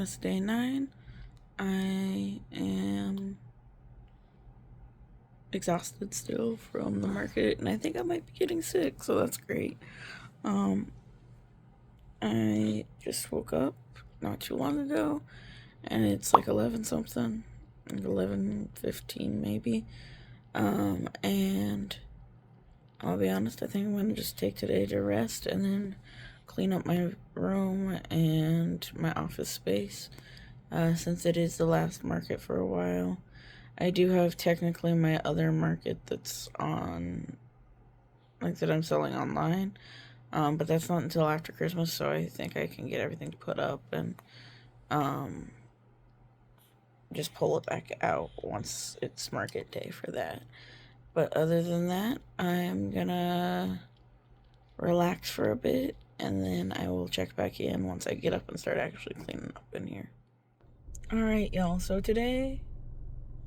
Vlogmas Day 9. I am exhausted still from the market, and I think I might be getting sick, so that's great. I just woke up not too long ago, and it's like 11 something, like 11:15 maybe. And I'll be honest, I think I'm gonna just take today to rest and then clean up my room and my office space, since it is the last market for a while. I do have technically my other market that's on, like, that I'm selling online, but that's not until after Christmas, so I think I can get everything put up and just pull it back out once it's market day for that. But other than that, I'm gonna relax for a bit, and then I will check back in once I get up and start actually cleaning up in here. Alright, y'all, so today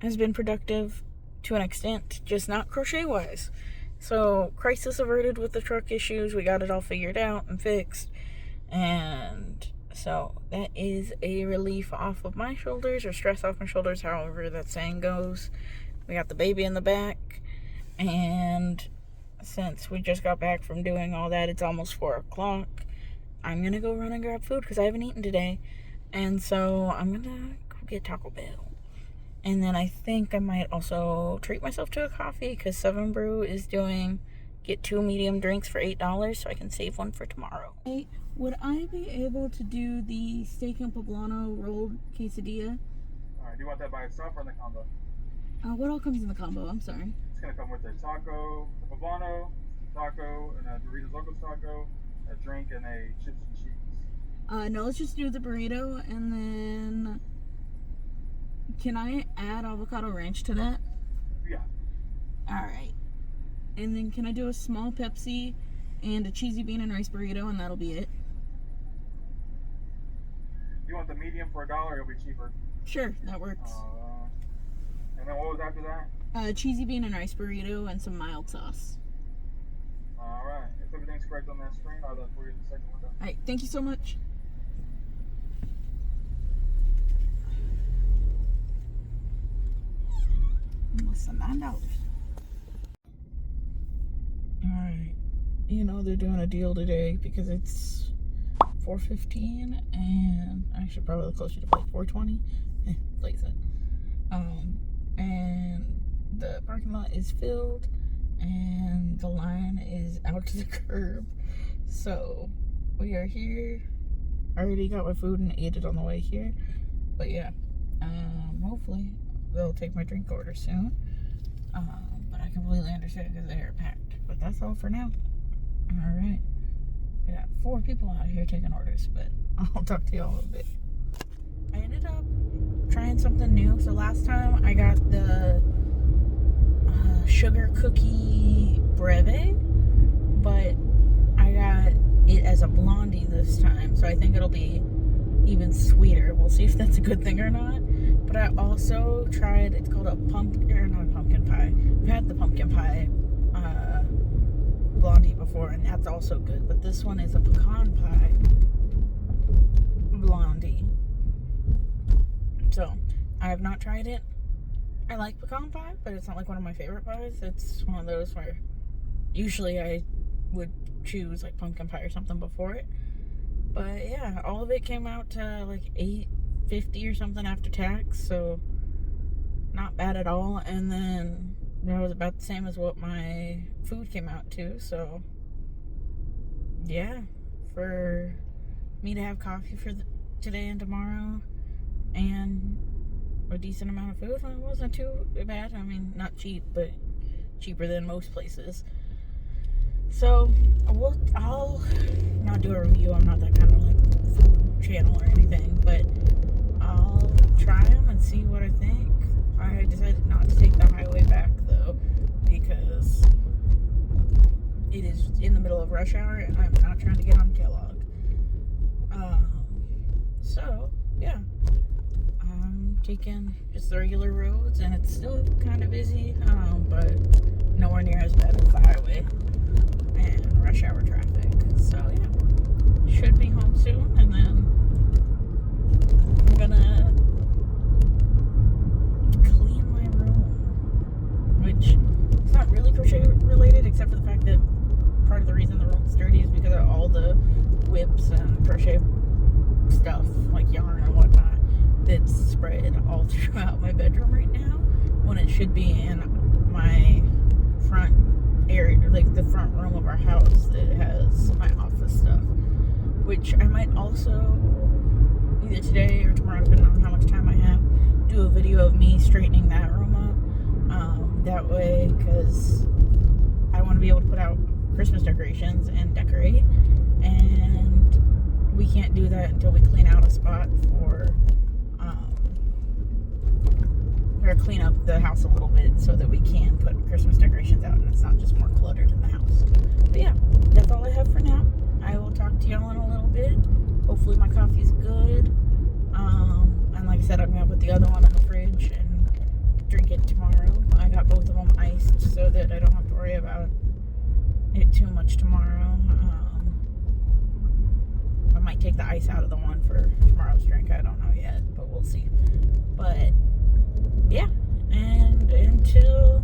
has been productive to an extent, just not crochet-wise. So, crisis averted with the truck issues. We got it all figured out and fixed. And so, that is a relief off of my shoulders, or stress off my shoulders, however that saying goes. We got the baby in the back. And since we just got back from doing all that, it's almost 4 o'clock. I'm going to go run and grab food because I haven't eaten today. And so, I'm going to go get Taco Bell. And then I think I might also treat myself to a coffee because 7 Brew is doing get 2 medium drinks for $8, so I can save one for tomorrow. Hey, would I be able to do the steak and poblano rolled quesadilla? Alright, do you want that by itself or in the combo? What all comes in the combo? I'm sorry. It's going to come with a taco, a poblano, taco, and a Doritos Locos taco, a drink, and a chips and cheese. No, let's just do the burrito, and then can I add avocado ranch to that? Yeah. Alright. And then can I do a small Pepsi and a cheesy bean and rice burrito, and that'll be it? You want the medium for $1? It'll be cheaper. Sure, that works. And then what was after that? Cheesy bean and rice burrito and some mild sauce. Alright. If everything's correct on that screen, I'll look for you in the second window. Alright, thank you so much. Almost $9. Alright. You know they're doing a deal today because it's 4:15 and actually probably closer to like 4:20. Plays it. And the parking lot is filled and the line is out to the curb. So we are here. I already got my food and ate it on the way here. But yeah, hopefully they'll take my drink order soon. But I completely understand because they are packed. But that's all for now. Alright. We got 4 people out here taking orders, but I'll talk to y'all in a bit. I ended up trying something new. So last time I got the sugar cookie breve, but I got it as a blondie this time. So I think it'll be even sweeter. We'll see if that's a good thing or not. But I also tried, it's called a pumpkin, or not a pumpkin pie. We've had the pumpkin pie blondie before, and that's also good. But this one is a pecan pie blondie. So, I have not tried it. I like pecan pie, but it's not like one of my favorite pies. It's one of those where usually I would choose like pumpkin pie or something before it. But yeah, all of it came out to like $8.50 or something after tax, so not bad at all. And then that was about the same as what my food came out to, so yeah, for me to have coffee for today and tomorrow and a decent amount of food, it wasn't too bad. I mean, not cheap, but cheaper than most places. So I'll not do a review. I'm not that kind of like food channel or anything, but I'll try them and see what I think. I decided not to take the highway back though, because it is in the middle of rush hour and I'm not trying to get on Kellogg. So yeah, I'm taking just the regular roads and it's still kind of busy, but nowhere near as bad as the highway and rush hour traffic. So yeah, should be home soon, and then except for the fact that part of the reason the room's dirty is because of all the whips and crochet stuff, like yarn and whatnot, that's spread all throughout my bedroom right now, when it should be in my front area, like the front room of our house that has my office stuff, which I might also, either today or tomorrow, depending on how much time I have, do a video of me straightening that room up. That way, because I want to be able to put out Christmas decorations and decorate, and we can't do that until we clean out a spot for, or clean up the house a little bit so that we can put Christmas decorations out and it's not just more cluttered in the house. But yeah, that's all I have for now. I will talk to y'all in a little bit. Hopefully my coffee's good. And like I said, I'm gonna put the other one in the fridge and drink it tomorrow. I got both of them iced so that I don't have to worry about it too much tomorrow. I might take the ice out of the one for tomorrow's drink. I don't know yet, but we'll see. But yeah, and until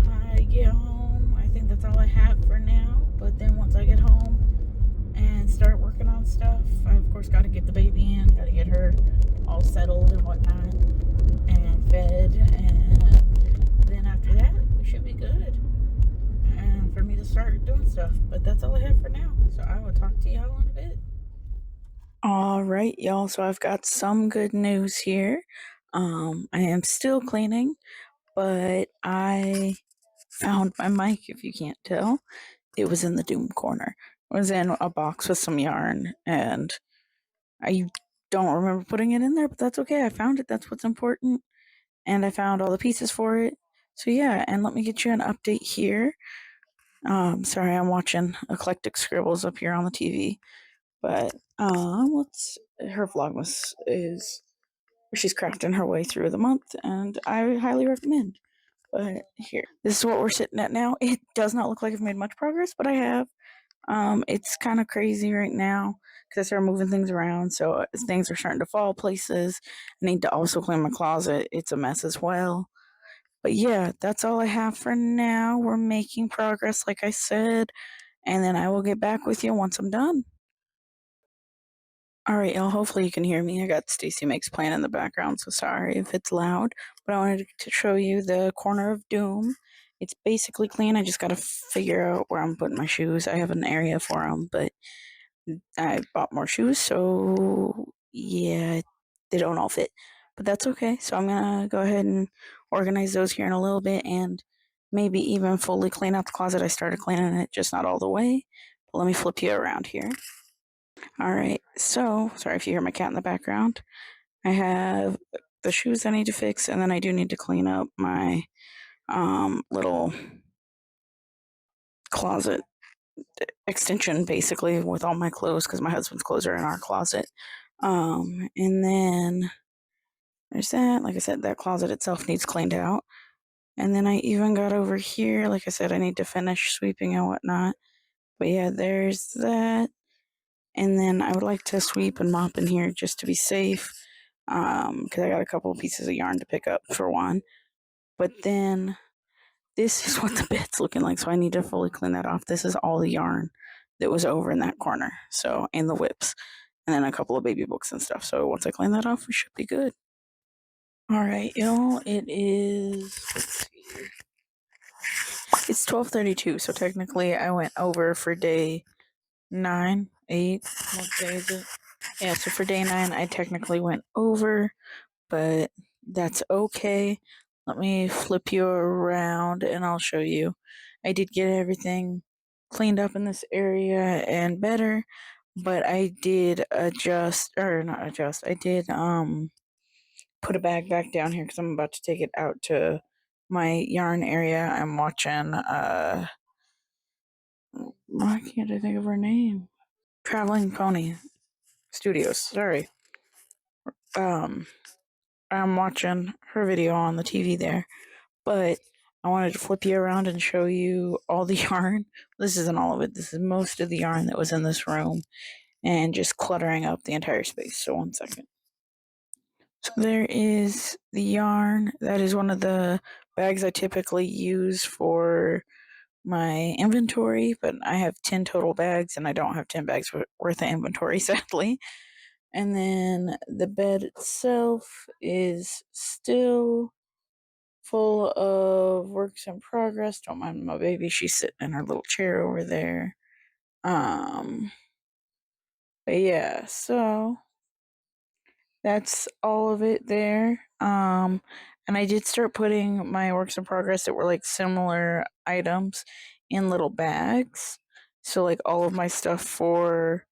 I get home, I think that's all I have for now. But then once I get home and start working on stuff, I of course got to get the baby in, got to get her all settled and whatnot and fed, and then after that we should be good and for me to start doing stuff. But that's all I have for now, so I will talk to y'all in a bit. All right, y'all, so I've got some good news here. I am still cleaning, but I found my mic. If you can't tell, it was in the doom corner. It was in a box with some yarn, and I don't remember putting it in there, but that's okay. I found it. That's what's important. And I found all the pieces for it. So yeah, and let me get you an update here. Sorry, I'm watching Eclectic Scribbles up here on the TV, but her Vlogmas is where she's crafting her way through the month, and I highly recommend. But here, this is what we're sitting at now. It does not look like I've made much progress, but I have. It's kind of crazy right now because I started moving things around, so things are starting to fall places. I need to also clean my closet. It's a mess as well. But yeah, that's all I have for now. We're making progress, like I said, and then I will get back with you once I'm done. All right, y'all. Hopefully you can hear me. I got Stacy Makes playing in the background, so sorry if it's loud. But I wanted to show you the corner of doom. It's basically clean. I just got to figure out where I'm putting my shoes. I have an area for them, but I bought more shoes, so yeah, they don't all fit. But that's okay. So I'm gonna go ahead and organize those here in a little bit, and maybe even fully clean out the closet. I started cleaning it, just not all the way. But let me flip you around here. All right, so sorry if you hear my cat in the background. I have the shoes I need to fix, and then I do need to clean up my little closet extension, basically, with all my clothes, because my husband's clothes are in our closet. And then there's that. Like I said, that closet itself needs cleaned out. And then I even got over here. Like I said, I need to finish sweeping and whatnot. But yeah, there's that. And then I would like to sweep and mop in here just to be safe, because I got a couple of pieces of yarn to pick up for one. But then this is what the bed's looking like, so I need to fully clean that off. This is all the yarn that was over in that corner, so, and the whips, and then a couple of baby books and stuff. So once I clean that off, we should be good. All right, y'all. It is. Let's see here. It's 12:32, so technically I went over for day 9, 8. What day is it? Yeah, so for day 9, I technically went over, but that's okay. Let me flip you around and I'll show you. I did get everything cleaned up in this area and better, but I did adjust, or not adjust, I did put a bag back down here because I'm about to take it out to my yarn area. I'm watching why can't I think of her name? Traveling Pony Studios, sorry. I'm watching her video on the TV there, but I wanted to flip you around and show you all the yarn. This isn't all of it. This is most of the yarn that was in this room and just cluttering up the entire space. So one second. So there is the yarn. That is one of the bags I typically use for my inventory, but I have 10 total bags and I don't have 10 bags worth of inventory, sadly. And then the bed itself is still full of works in progress. Don't mind my baby, she's sitting in her little chair over there. But yeah, so that's all of it there. And I did start putting my works in progress that were like similar items in little bags. So like all of my stuff for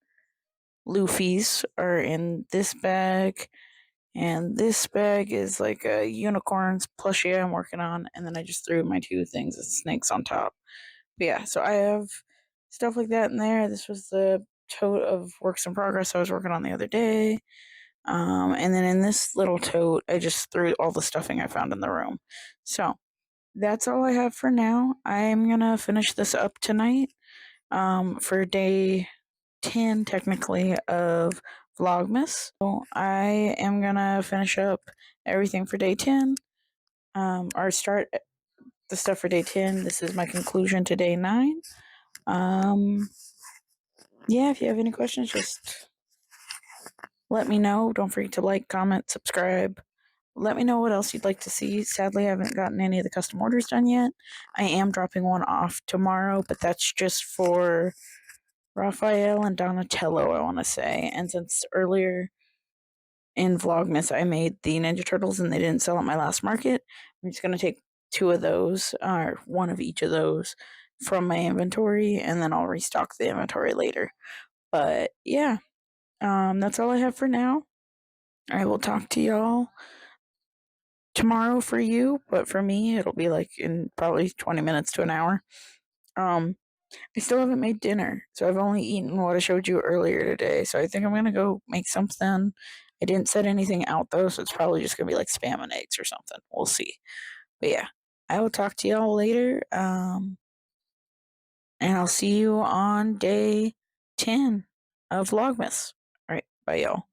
Luffy's are in this bag, and this bag is like a unicorn's plushie I'm working on, and then I just threw my two things of snakes on top. But yeah, so I have stuff like that in there. This was the tote of works in progress I was working on the other day. And then in this little tote, I just threw all the stuffing I found in the room. So that's all I have for now. I'm gonna finish this up tonight. For day 10, technically, of Vlogmas. So I am gonna finish up everything for day 10. Or start the stuff for day 10. This is my conclusion to day 9. Yeah, if you have any questions, just let me know. Don't forget to like, comment, subscribe. Let me know what else you'd like to see. Sadly, I haven't gotten any of the custom orders done yet. I am dropping one off tomorrow, but that's just for Raphael and Donatello, I want to say. And since earlier in Vlogmas I made the Ninja Turtles and they didn't sell at my last market, I'm just going to take 2 of those, or one of each of those, from my inventory, and then I'll restock the inventory later. But yeah, that's all I have for now. I will talk to y'all tomorrow for you, but for me, it'll be like in probably 20 minutes to an hour. I still haven't made dinner, so I've only eaten what I showed you earlier today. So I think I'm gonna go make something. I didn't set anything out though, so it's probably just gonna be like spam and eggs or something. We'll see. But yeah, I will talk to y'all later. And I'll see you on day 10 of Vlogmas. All right, bye y'all.